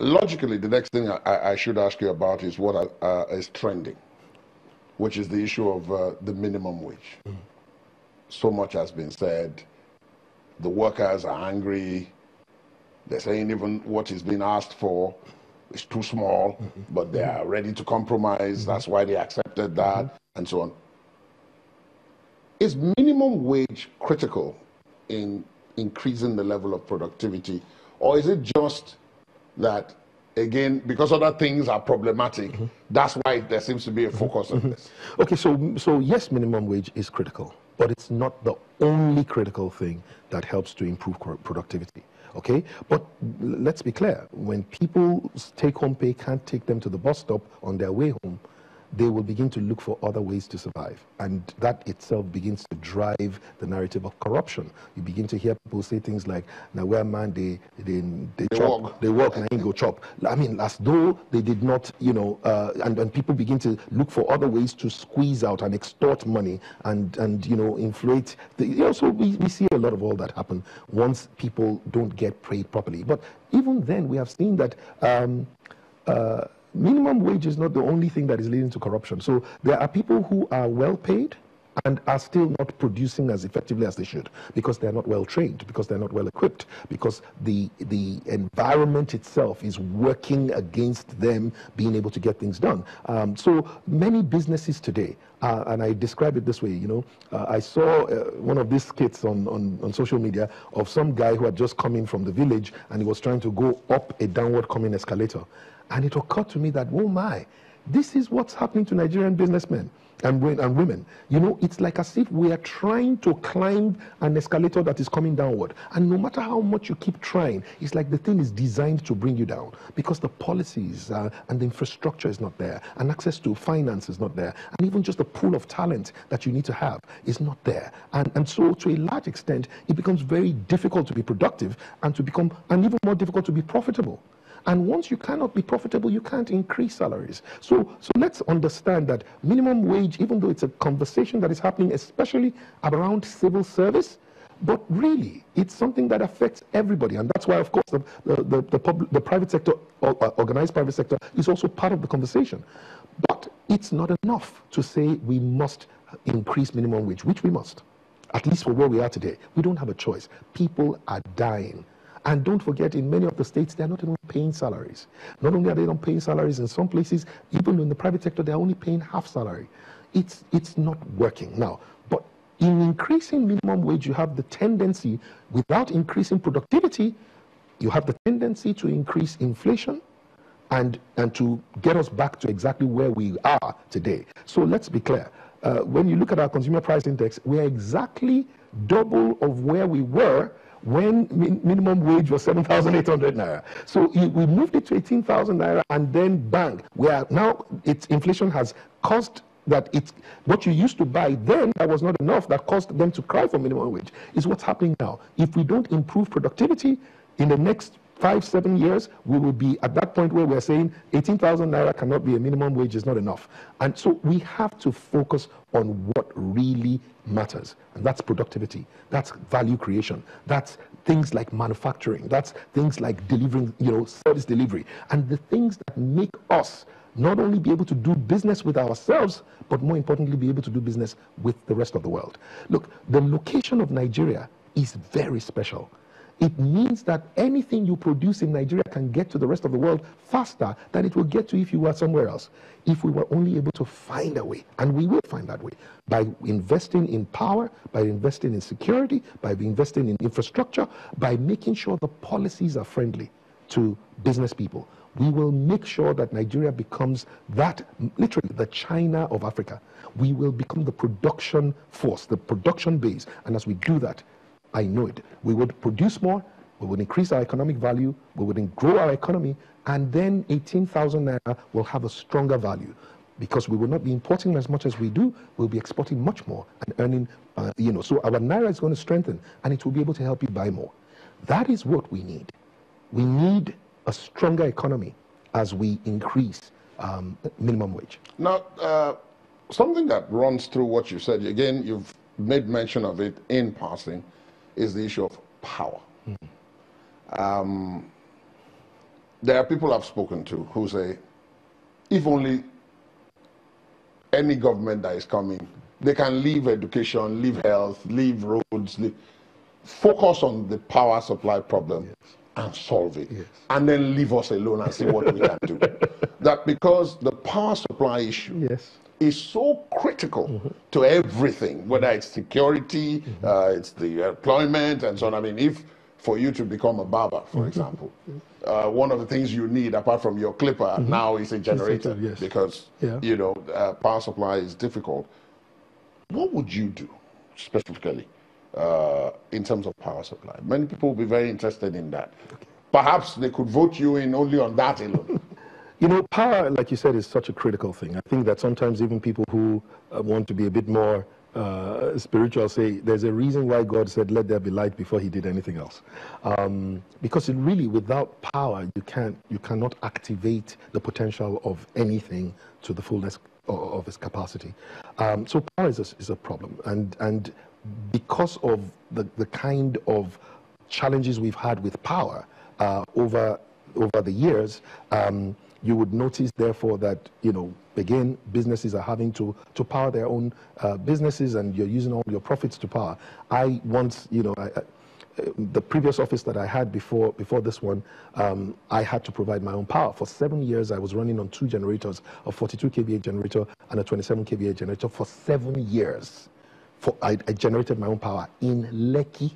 logically, the next thing I should ask you about is what is trending, which is the issue of the minimum wage. So much has been said. The workers are angry. They're saying even what is being asked for is too small, but they are ready to compromise. That's why they accepted that, and so on. Is minimum wage critical in increasing the level of productivity, or is it just that, again, because other things are problematic, that's why there seems to be a focus on this? Okay, so yes, minimum wage is critical, but it's not the only critical thing that helps to improve productivity. Okay, but let's be clear, when people's take-home pay can't take them to the bus stop on their way home, they will begin to look for other ways to survive. And that itself begins to drive the narrative of corruption. You begin to hear people say things like, now where man, they walk, and ain't go chop. I mean, as though they did not, you know, and people begin to look for other ways to squeeze out and extort money and you know, inflate. So we see a lot of all that happen once people don't get paid properly. But even then, we have seen that minimum wage is not the only thing that is leading to corruption. So there are people who are well paid and are still not producing as effectively as they should because they're not well trained, because they're not well equipped, because the environment itself is working against them being able to get things done. So many businesses today, and I describe it this way, you know, I saw one of these skits on social media of some guy who had just come in from the village and he was trying to go up a downward coming escalator. And it occurred to me that, oh my, this is what's happening to Nigerian businessmen and women. You know, it's like as if we are trying to climb an escalator that is coming downward. And no matter how much you keep trying, it's like the thing is designed to bring you down because the policies and the infrastructure is not there, and access to finance is not there, and even just the pool of talent that you need to have is not there. And so to a large extent, it becomes very difficult to be productive and even more difficult to be profitable. And once you cannot be profitable, you can't increase salaries. So let's understand that minimum wage, even though it's a conversation that is happening, especially around civil service, but really, it's something that affects everybody. And that's why, of course, the private sector, organized private sector, is also part of the conversation. But it's not enough to say we must increase minimum wage, which we must, at least for where we are today. We don't have a choice. People are dying. And don't forget, in many of the states, they're not even paying salaries. Not only are they not paying salaries, in some places, even in the private sector, they're only paying half salary. It's not working. Now, but in increasing minimum wage, you have the tendency, without increasing productivity, you have the tendency to increase inflation and to get us back to exactly where we are today. So let's be clear. When you look at our consumer price index, we are exactly double of where we were when minimum wage was 7,800 naira. So we moved it to 18,000 naira, and then bang, now inflation has caused that what you used to buy then that was not enough, that caused them to cry for minimum wage, is what's happening now. If we don't improve productivity in the next 5-7 years, we will be at that point where we're saying 18,000 naira cannot be a minimum wage, is not enough. And so we have to focus on what really matters, and that's productivity, that's value creation, that's things like manufacturing, that's things like delivering, service delivery, and the things that make us not only be able to do business with ourselves, but more importantly, be able to do business with the rest of the world. Look, the location of Nigeria is very special. It means that anything you produce in Nigeria can get to the rest of the world faster than it will get to if you were somewhere else. If we were only able to find a way, and we will find that way, by investing in power, by investing in security, by investing in infrastructure, by making sure the policies are friendly to business people. We will make sure that Nigeria becomes literally the China of Africa. We will become the production force, the production base. And as we do that, I know it, we would produce more, we would increase our economic value, we would grow our economy, and then 18,000 naira will have a stronger value because we will not be importing as much as we do, we'll be exporting much more and earning, so our naira is going to strengthen and it will be able to help you buy more. That is what we need. We need a stronger economy as we increase minimum wage. Now, something that runs through what you said, again, you've made mention of it in passing, is the issue of power. there are people I've spoken to who say, if only any government that is coming, they can leave education, leave health, leave roads, focus on the power supply problem, yes, and solve it. Yes. And then leave us alone and see what we can do. That because the power supply issue, yes, is so critical, mm-hmm, to everything, whether it's security, mm-hmm, it's the employment and so on. I mean, if for you to become a barber, for mm-hmm, example, one of the things you need apart from your clipper, mm-hmm, now is a generator, yes, because, yeah, you know, power supply is difficult. What would you do specifically in terms of power supply? Many people will be very interested in that. Okay. Perhaps they could vote you in only on that alone. You know, power, like you said, is such a critical thing. I think that sometimes even people who want to be a bit more spiritual say there's a reason why God said, let there be light before he did anything else. Because really, without power, you cannot activate the potential of anything to the fullness of its capacity. So power is a problem. And because of the kind of challenges we've had with power over the years, you would notice, therefore, that, you know, again, businesses are having to power their own businesses, and you're using all your profits to power. I once, you know, the previous office that I had before this one, I had to provide my own power. For 7 years, I was running on 2 generators, a 42 kVA generator and a 27 kVA generator for 7 years. I generated my own power in Lekki.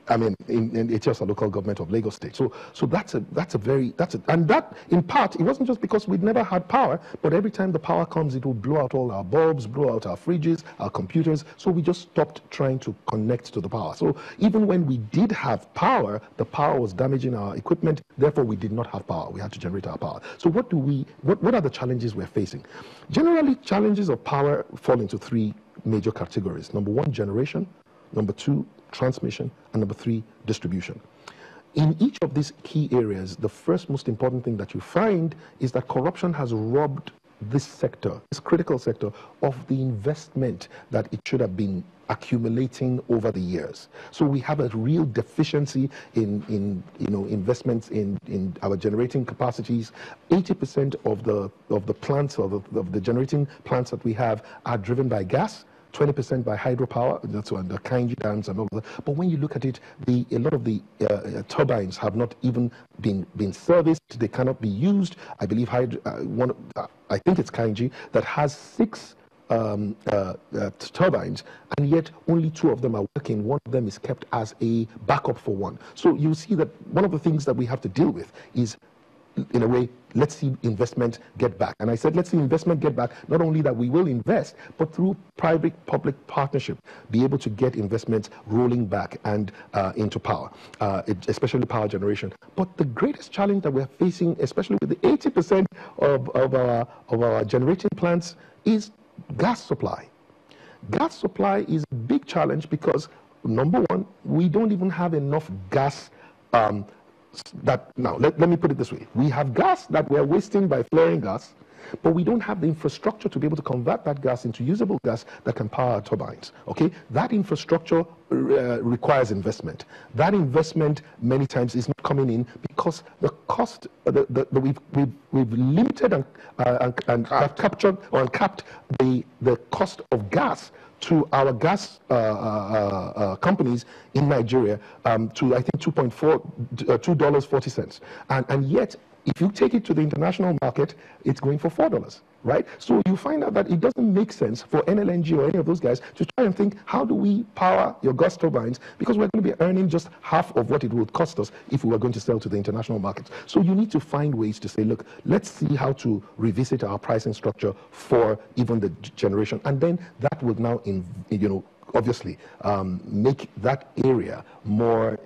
I mean, it's just a local government of Lagos State. So and that, in part, it wasn't just because we'd never had power, but every time the power comes, it will blow out all our bulbs, blow out our fridges, our computers. So we just stopped trying to connect to the power. So even when we did have power, the power was damaging our equipment. Therefore, we did not have power. We had to generate our power. So what are the challenges we're facing? Generally, challenges of power fall into 3 major categories. Number 1, generation. Number 2, transmission, and number 3, distribution. In each of these key areas, the first most important thing that you find is that corruption has robbed this sector, this critical sector, of the investment that it should have been accumulating over the years. So we have a real deficiency in investments in our generating capacities. 80% of the plants, or of the generating plants that we have, are driven by gas. 20% by hydropower, that's on the Kainji dams and all of that. But when you look at it, a lot of the turbines have not even been serviced. They cannot be used. I believe I think it's Kainji that has 6 turbines, and yet only 2 of them are working. One of them is kept as a backup for one. So you see that one of the things that we have to deal with is, in a way, let's see investment get back. And I said, let's see investment get back, not only that we will invest, but through private-public partnership, be able to get investments rolling back and into power, especially power generation. But the greatest challenge that we're facing, especially with the 80% of our generating plants, is gas supply. Gas supply is a big challenge because, number 1, we don't even have enough gas. Now, let me put it this way. We have gas that we're wasting by flaring gas, but we don't have the infrastructure to be able to convert that gas into usable gas that can power our turbines. Okay, that infrastructure requires investment. That investment many times is not coming in because the cost we've limited and have captured or uncapped the cost of gas to our gas companies in Nigeria to, I think, $2.40. And yet, if you take it to the international market, it's going for $4, right? So you find out that it doesn't make sense for NLNG or any of those guys to try and think, how do we power your gas turbines? Because we're going to be earning just half of what it would cost us if we were going to sell to the international markets. So you need to find ways to say, look, let's see how to revisit our pricing structure for even the generation. And then that would now, obviously make that area more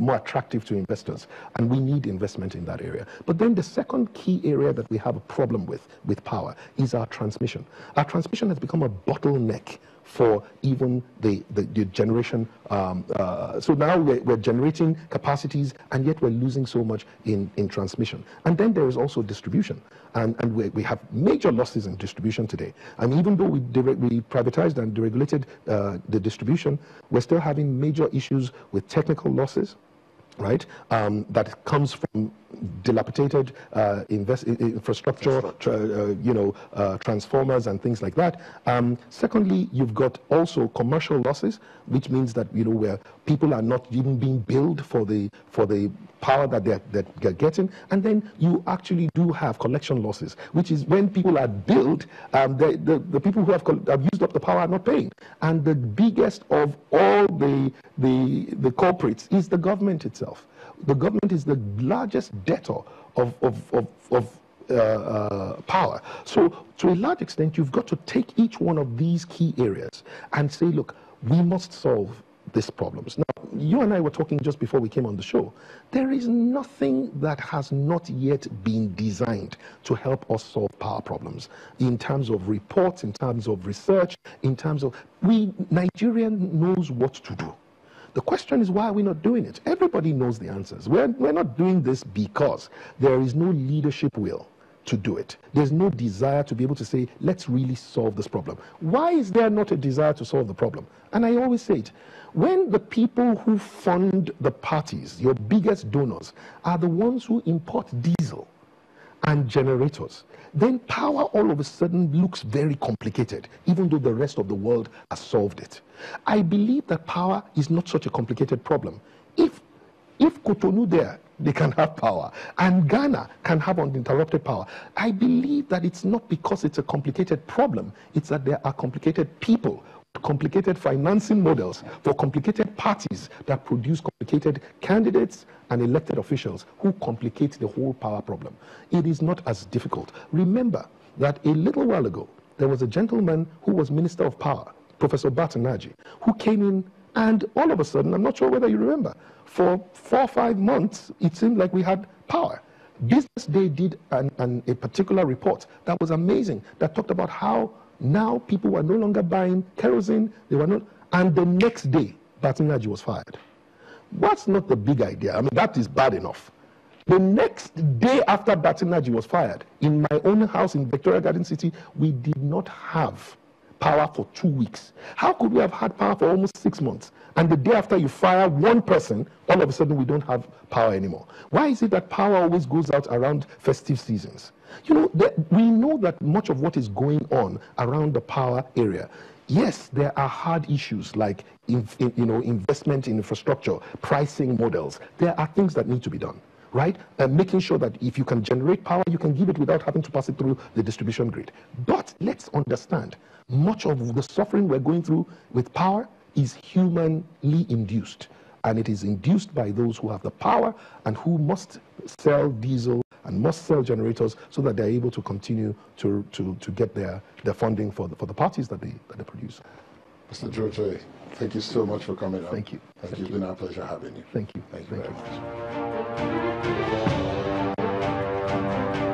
attractive to investors, and we need investment in that area. But then the second key area that we have a problem with power is our transmission. Our transmission has become a bottleneck for even the generation. So now we're generating capacities, and yet we're losing so much in transmission. And then there is also distribution. And we have major losses in distribution today. And even though we privatized and deregulated the distribution, we're still having major issues with technical losses, right? That comes from dilapidated infrastructure, transformers and things like that. Secondly, you've got also commercial losses, which means that where people are not even being billed for the power that they're getting, and then you actually do have collection losses, which is when people are billed, the people who have used up the power are not paying, and the biggest of all the culprits is the government itself. The government is the largest debtor of power. So to a large extent, you've got to take each one of these key areas and say, look, we must solve these problems. Now, you and I were talking just before we came on the show. There is nothing that has not yet been designed to help us solve power problems in terms of reports, in terms of research, in terms of Nigeria knows what to do. The question is, why are we not doing it? Everybody knows the answers. We're not doing this because there is no leadership will to do it. There's no desire to be able to say, let's really solve this problem. Why is there not a desire to solve the problem? And I always say it, when the people who fund the parties, your biggest donors, are the ones who import diesel and generators, then power all of a sudden looks very complicated, even though the rest of the world has solved it. I believe that power is not such a complicated problem. If Cotonou there, they can have power, and Ghana can have uninterrupted power, I believe that it's not because it's a complicated problem, it's that there are complicated people, complicated financing models for complicated parties that produce complicated candidates and elected officials who complicate the whole power problem. It is not as difficult. Remember that a little while ago, there was a gentleman who was Minister of Power, Professor Batanaji, who came in, and all of a sudden, I'm not sure whether you remember, for 4 or 5 months, it seemed like we had power. Business Day did a particular report that was amazing, that talked about how now people were no longer buying kerosene, they were not, and the next day, Batanaji was fired. What's not the big idea? I mean, that is bad enough. The next day after Batanaji was fired, in my own house in Victoria Garden City, we did not have power for 2 weeks. How could we have had power for almost 6 months? And the day after you fire one person, all of a sudden we don't have power anymore. Why is it that power always goes out around festive seasons? We know that much of what is going on around the power area, yes, there are hard issues like investment in infrastructure, pricing models. There are things that need to be done, right? Making sure that if you can generate power, you can give it without having to pass it through the distribution grid. But let's understand, much of the suffering we're going through with power is humanly induced. And it is induced by those who have the power and who must sell diesel and must sell generators so that they're able to continue to get their funding for the parties that they produce. Mr. Durotoye, thank you so much for coming on. Thank you. Thank you. It's been our pleasure having you. Thank you. Thank you very much.